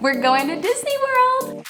We're going to Disney World.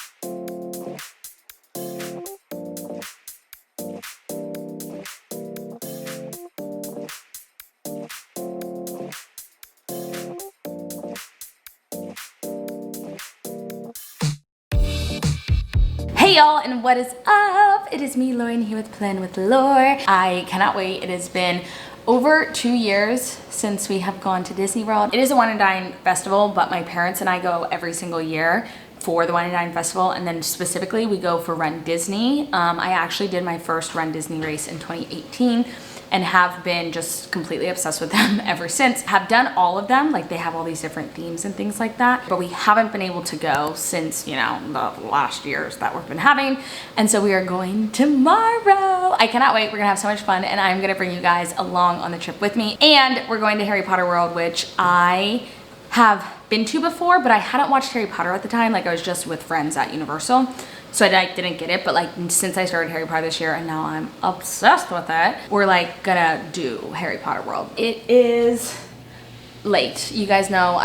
Hey y'all, and what is up? It is me, Lauren, here with Plan with Laur. I cannot wait. It has been over 2 years since we have gone to Disney World. It is a Wine and Dine festival, but my parents and I go every single year for the Wine and Dine festival, and then specifically we go for runDisney. I actually did my first runDisney race in 2018 and have been just completely obsessed with them ever since. Have done all of them, like they have all these different themes and things like that, but we haven't been able to go since, you know, the last years that we've been having. And so we are going tomorrow. I cannot wait. We're gonna have so much fun, and I'm gonna bring you guys along on the trip with me. And we're going to Harry Potter World, which I have been to before, but I hadn't watched Harry Potter at the time. Like I was just with friends at Universal. So I didn't get it, but like since I started Harry Potter this year and now I'm obsessed with it, we're like gonna do Harry Potter World. It is late. You guys know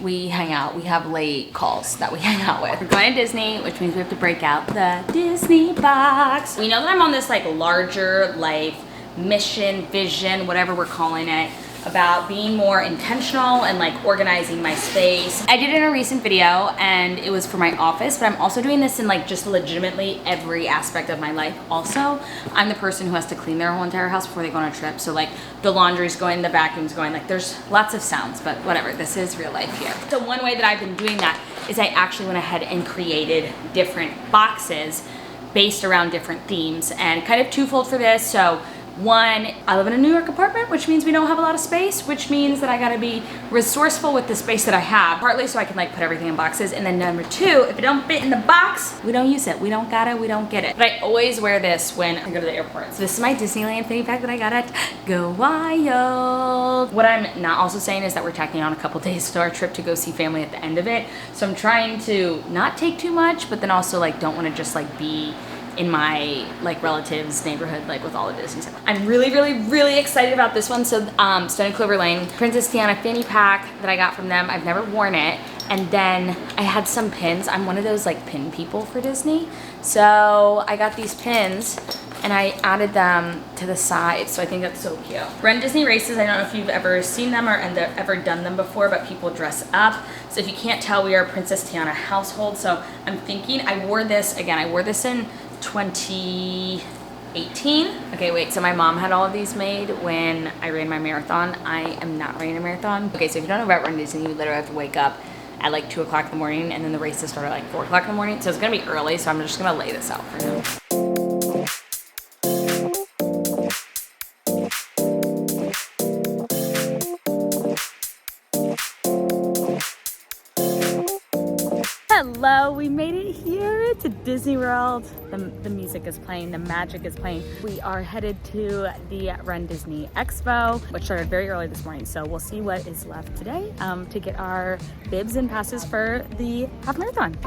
we hang out. We have late calls that we hang out with. We're going to Disney, which means we have to break out the Disney box. We know that I'm on this like larger life mission, vision, whatever we're calling it, about being more intentional and like organizing my space. I did it in a recent video and it was for my office, but I'm also doing this in like just legitimately every aspect of my life. Also, I'm the person who has to clean their whole entire house before they go on a trip. So like the laundry's going, the vacuum's going, like there's lots of sounds, but whatever, this is real life here. So one way that I've been doing that is I actually went ahead and created different boxes based around different themes, and kind of twofold for this. So one, I live in a New York apartment, which means we don't have a lot of space, which means that I gotta be resourceful with the space that I have, partly so I can like put everything in boxes. And then number two, if it don't fit in the box, we don't use it. We don't got it, we don't get it. But I always wear this when I go to the airport. So this is my Disneyland fanny pack that I got at Go Wild. What I'm not also saying is that we're tacking on a couple days to our trip to go see family at the end of it. So I'm trying to not take too much, but then also like don't wanna just like be in my like relatives neighborhood like with all the Disney stuff. I'm really excited about this one. So Stone Clover Lane Princess Tiana fanny pack that I got from them. I've never worn it. And then I had some pins. I'm one of those like pin people for Disney. So I got these pins and I added them to the side. So I think that's so cute. runDisney races, I don't know if you've ever seen them or ever done them before, but people dress up. So if you can't tell, we are a Princess Tiana household. So I'm thinking, I wore this in 2018. Okay, wait, so my mom had all of these made when I ran my marathon. I am not running a marathon. Okay, so if you don't know about runDisney, you literally have to wake up at like 2 o'clock in the morning, and then the races start at like 4 o'clock in the morning. So it's gonna be early, so I'm just gonna lay this out for now. Hello, we made it here to Disney World. The music is playing, the magic is playing. We are headed to the runDisney Expo, which started very early this morning. So we'll see what is left today to get our bibs and passes for the half marathon.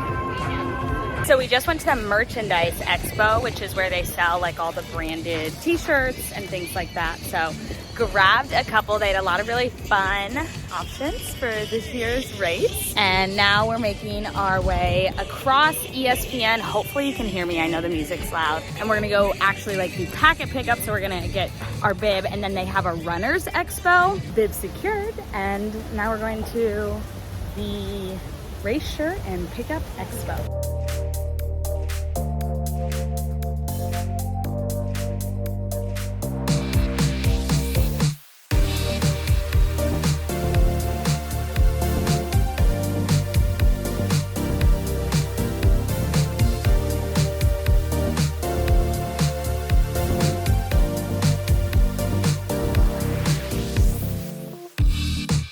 So we just went to the Merchandise Expo, which is where they sell like all the branded t-shirts and things like that. So grabbed a couple. They had a lot of really fun options for this year's race. And now we're making our way across ESPN. Hopefully you can hear me. I know the music's loud. And we're gonna go actually like do packet pickup. So we're gonna get our bib, and then they have a Runners Expo, bib secured. And now we're going to the race shirt and pickup expo.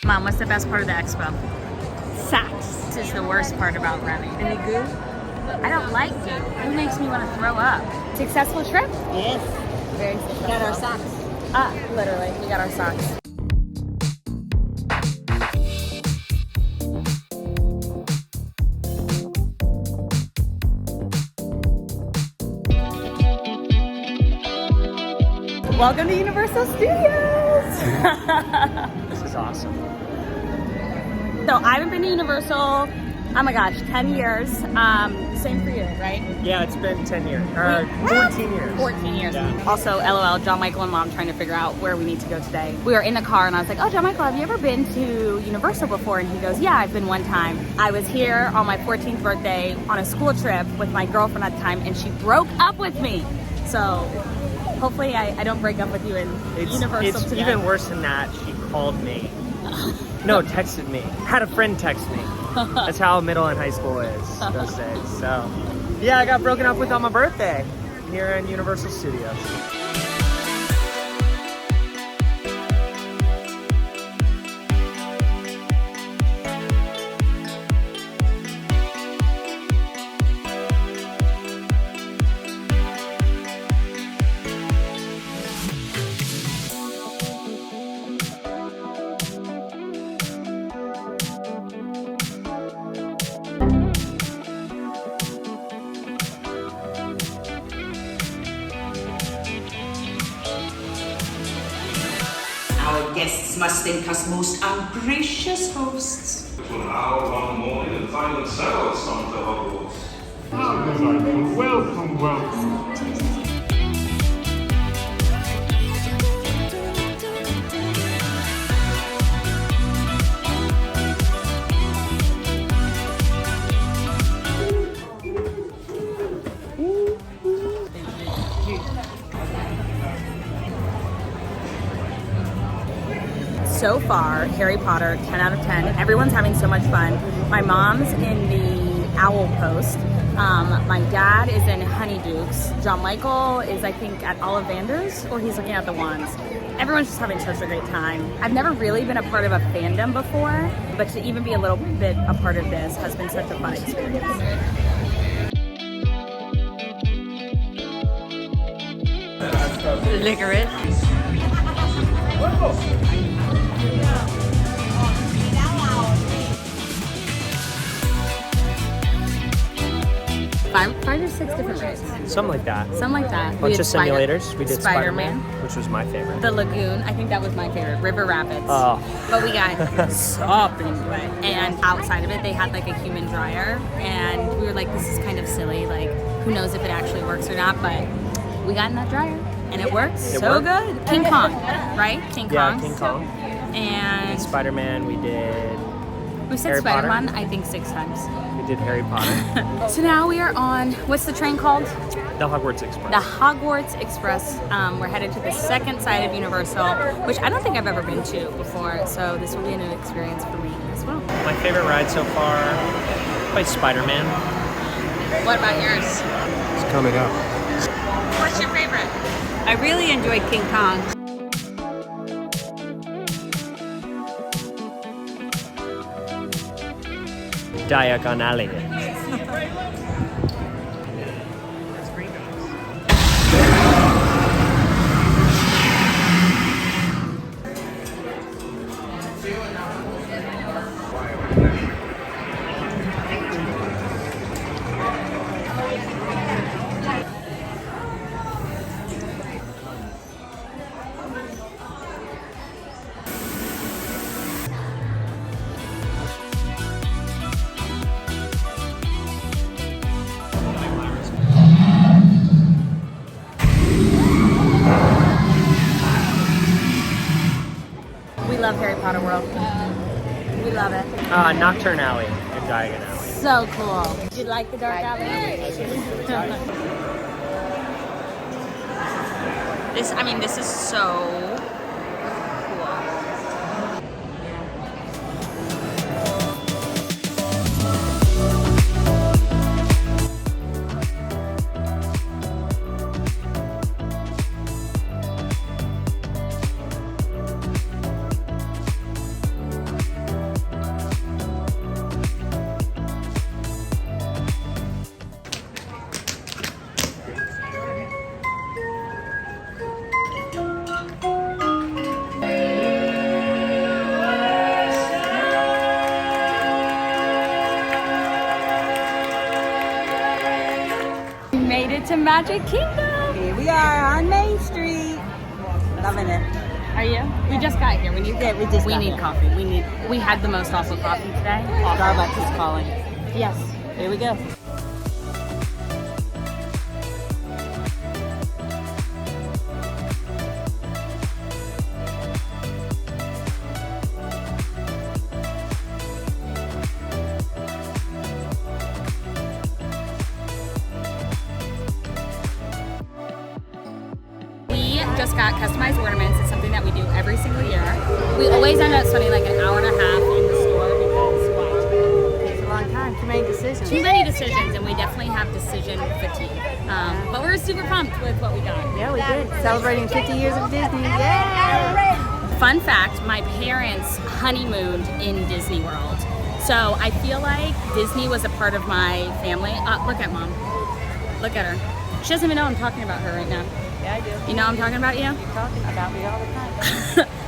Mom, what's the best part of the expo? Sacks. This is the worst part about running. Any goo? I don't like goo. It makes me want to throw up. Successful trip? Yes. Very successful. Got our socks. Literally, we got our socks. Welcome to Universal Studios! This is awesome. So I haven't been to Universal Oh my gosh, 10 years. Same for you, right? Yeah, it's been 10 yeyears. 14 years. 14 years. Yeah. Also, LOL, John Michael and Mom trying to figure out where we need to go today. We were in the car and I was like, oh, John Michael, have you ever been to Universal before? And he goes, yeah, I've been one time. I was here on my 14th birthday on a school trip with my girlfriend at the time and she broke up with me. So hopefully I don't break up with you in Universal today. It's even worse than that. She called me. No, texted me. Had a friend text me. That's how middle and high school is those days. So, yeah, I got broken up with on my birthday here in Universal Studios. Our guests must think us most ungracious hosts. To an hour one morning and find themselves on to Hogwarts. Welcome, welcome. So far, Harry Potter, 10 out of 10. Everyone's having so much fun. My mom's in the Owl Post. My dad is in Honeydukes. John Michael is, I think, at Ollivander's, or he's looking at the Wands. Everyone's just having such a great time. I've never really been a part of a fandom before, but to even be a little bit a part of this has been such a fun experience. Licorice. Five or six different rides. Something like that. Something like that. Bunch of simulators. We did Spider-Man, which was my favorite. the Lagoon. I think that was my favorite. River Rapids. Oh. But we got sopping wet. And outside of it, they had like a human dryer, and we were like, this is kind of silly. Like, who knows if it actually works or not? But we got in that dryer, and it worked so good. King Kong, right? King Kong. Yeah, King Kong. And Spider-Man, we did. we said Harry Potter. Spider-Man, I think 6 times. We did Harry Potter. So now we are on, what's the train called? The Hogwarts Express. The Hogwarts Express. We're headed to the second side of Universal, which I don't think I've ever been to before, so this will be a new experience for me as well. My favorite ride so far, probably Spider-Man. What about yours? It's coming up. What's your favorite? I really enjoyed King Kong. Diagonally. We love Harry Potter World. We love it. Nocturne Alley and Diagon Alley. So cool. Did you like the dark alley? This is so cool. Made it to Magic Kingdom. Here we are on Main Street. Loving it. Are you? We just got here. We need Yeah, we just got need here. coffee. We had the most awesome coffee today. Starbucks is calling. Yes. Here we go. Just got customized ornaments. It's something that we do every single year. We always end up spending like an hour and a half in the store because why? It's a long time. Too many decisions. Too many decisions, and we definitely have decision fatigue. But we're super pumped with what we got. Yeah, we did. Celebrating 50 years of Disney. Yeah! Fun fact, my parents honeymooned in Disney World. So I feel like Disney was a part of my family. Look at Mom. Look at her. She doesn't even know I'm talking about her right now. Yeah, I do. You know I'm talking about you? You're talking about me all the time.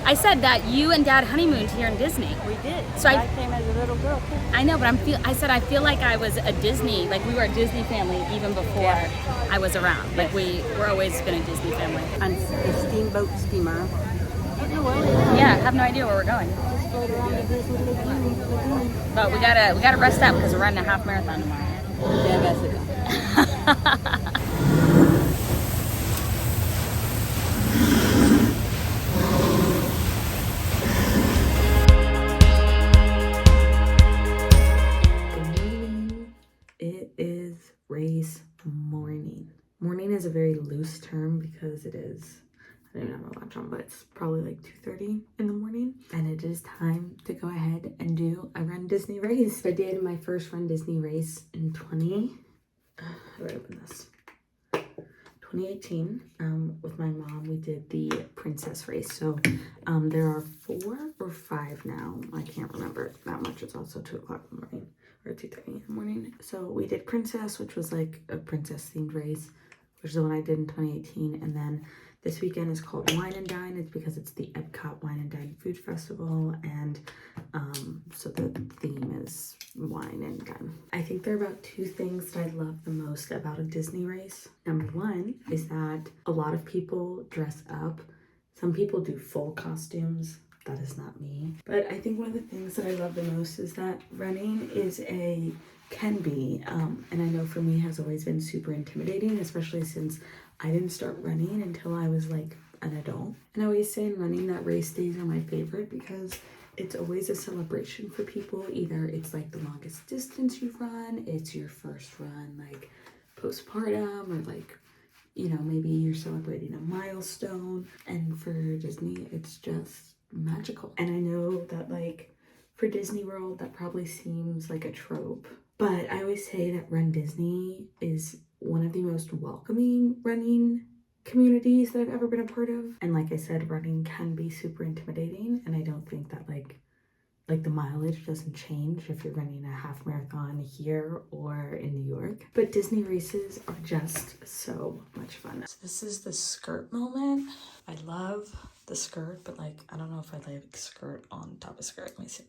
I said that you and Dad honeymooned here in Disney. We did. So I came as a little girl too. I know, but I said I feel like I was a Disney, like we were a Disney family even before I was around. Like we're always been a Disney family. On a steamboat steamer. Yeah, I have no idea where we're going. But we gotta rest up because we're running a half marathon tomorrow. Yeah, that's it. It is race morning. Morning is a very loose term because it is, I don't even have my watch on, but it's probably like 2:30 in the morning. And it is time to go ahead and do a Run Disney race. I did my first Run Disney race in 2018 with my mom. We did the princess race. So there are 4 or 5 now. I can't remember that much. It's also 2 o'clock in the morning. Or 2:30 in the morning. So we did Princess, which was like a princess themed race, which is the one I did in 2018. And then this weekend is called Wine and Dine. It's because it's the Epcot Wine and Dine Food Festival. And so the theme is wine and dine. I think there are about 2 things that I love the most about a Disney race. Number 1 is that a lot of people dress up. Some people do full costumes. That is not me. But I think one of the things that I love the most is that running can be, and I know for me has always been super intimidating, especially since I didn't start running until I was like an adult. And I always say in running that race days are my favorite because it's always a celebration for people. Either it's like the longest distance you've run, it's your first run like postpartum, or like, you know, maybe you're celebrating a milestone. And for Disney, it's just magical. And I know that like for Disney World that probably seems like a trope, but I always say that Run Disney is one of the most welcoming running communities that I've ever been a part of. And like I said, running can be super intimidating, and I don't think that like the mileage doesn't change if you're running a half marathon here or in New York. But Disney races are just so much fun. So this is the skirt moment. I love the skirt, but like I don't know if I like skirt on top of skirt. Let me see.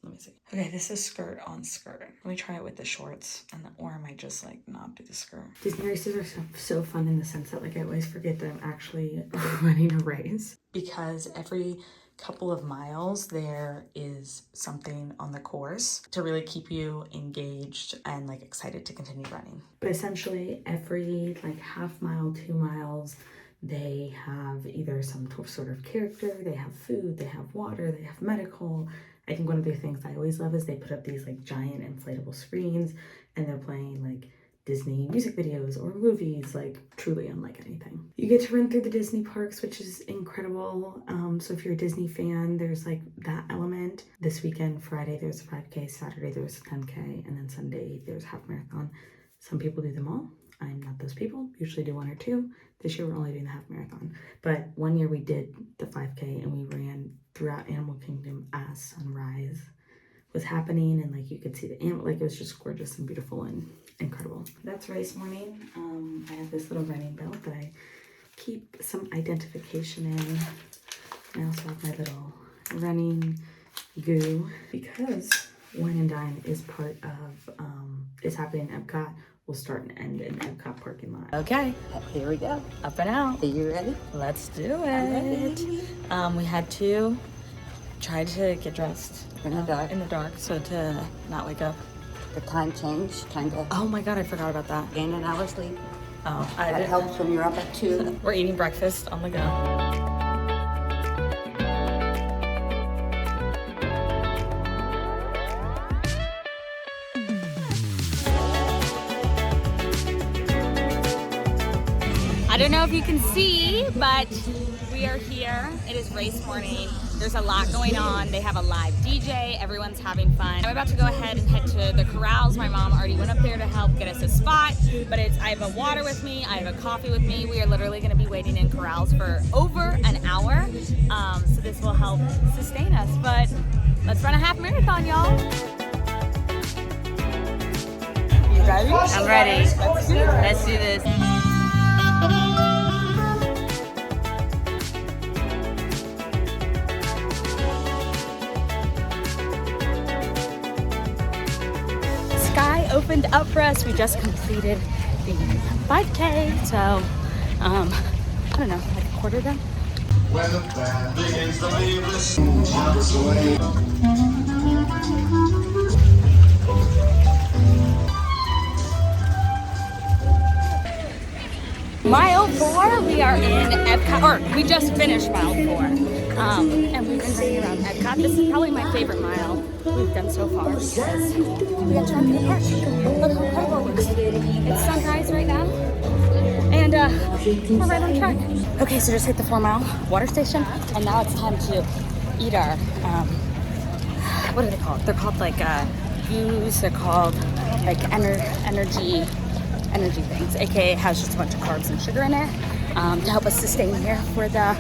Okay, this is skirt on skirt. Let me try it with the shorts, or I might just like not do the skirt. Disney races are so fun in the sense that like I always forget that I'm actually running a race, because every couple of miles there is something on the course to really keep you engaged and like excited to continue running. But essentially every like half mile, 2 miles, they have either some sort of character, they have food, they have water, they have medical. I think one of the things I always love is they put up these like giant inflatable screens and they're playing like Disney music videos or movies, like truly unlike anything. You get to run through the Disney parks, which is incredible. So if you're a Disney fan, there's like that element. This weekend, Friday, there's a 5K, Saturday, there's a 10K, and then Sunday, there's a half marathon. Some people do them all. I'm not those people, usually do 1 or 2. This year we're only doing the half marathon. But one year we did the 5K and we ran throughout Animal Kingdom as sunrise was happening, and like you could see the animal, like it was just gorgeous and beautiful and incredible. That's race morning. I have this little running belt that I keep some identification in. I also have my little running goo because Wine and Dine is part of, is happening in Epcot. We'll start and end in the Epcot parking lot. Okay, here we go. Up and out. Are you ready? Let's do it. We had to try to get dressed In the dark. so to not wake up the time change, kind of Oh my God, I forgot about that. gain an hour sleep. Oh, That helps when you're up at 2. We're eating breakfast on the go. I don't know if you can see, but we are here. It is race morning. There's a lot going on. They have a live DJ. Everyone's having fun. I'm about to go ahead and head to the corrals. My mom already went up there to help get us a spot, but I have a water with me. I have a coffee with me. We are literally going to be waiting in corrals for over an hour. So this will help sustain us, but let's run a half marathon, y'all. You ready? I'm ready. Let's do this. Sky opened up for us. We just completed the 5K, so I don't know, like a quarter done. When the band begins to leave the shouts away. Mile 4, we are in Epcot, or we just finished mile 4, and we've been running around Epcot. This is probably my favorite mile we've done so far because we got to run through the park. Look how incredible it looks. It's sunrise right now, and we're right on track. Okay, so just hit the 4-mile water station, and now it's time to eat our, what are they called? They're called like views, they're called like energy things, aka it has just a bunch of carbs and sugar in it to help us sustain here for the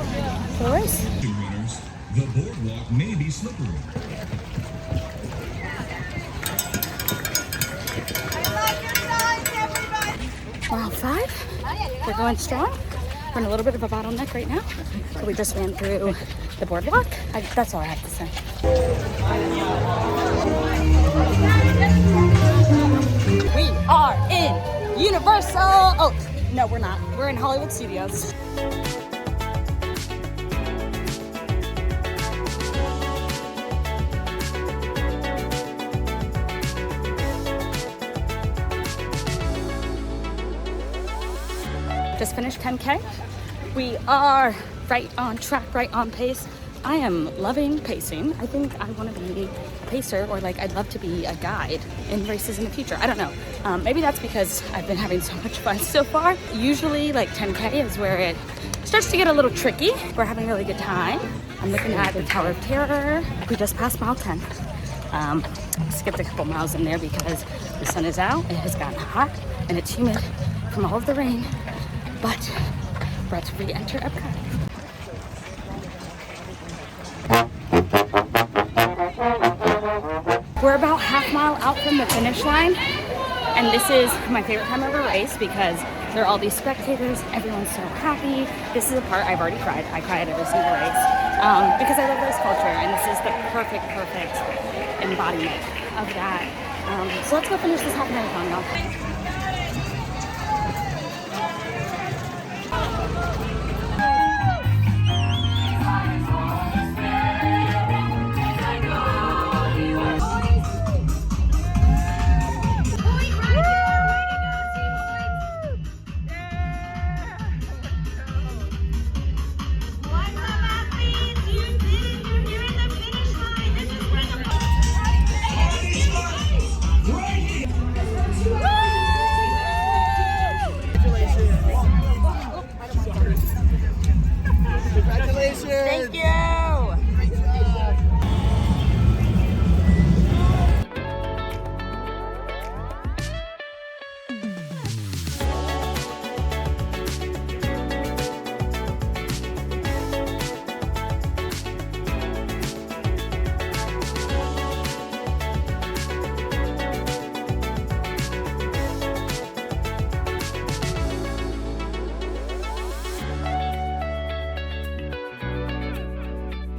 race. Runners, the boardwalk may be slippery. Mile 5, we're going strong. We're in a little bit of a bottleneck right now, but we just ran through the boardwalk. That's all I have to say. We are in Universal. Oh, no, we're not. We're in Hollywood Studios. Just finished 10K. We are right on track, right on pace. I am loving pacing. I think I want to be a pacer, or like I'd love to be a guide in races in the future. I don't know. Maybe that's because I've been having so much fun so far. Usually like 10K is where it starts to get a little tricky. We're having a really good time. I'm looking at the Tower of Terror. We just passed mile 10. Skipped a couple miles in there because the sun is out. It has gotten hot and it's humid from all of the rain, but we're about to re-enter Epcot. We're about half-mile out from the finish line, and this is my favorite time of a race because there are all these spectators. Everyone's so happy. This is the part I've already cried. I cry at every single race because I love race culture, and this is the perfect embodiment of that. So let's go finish this half marathon, y'all.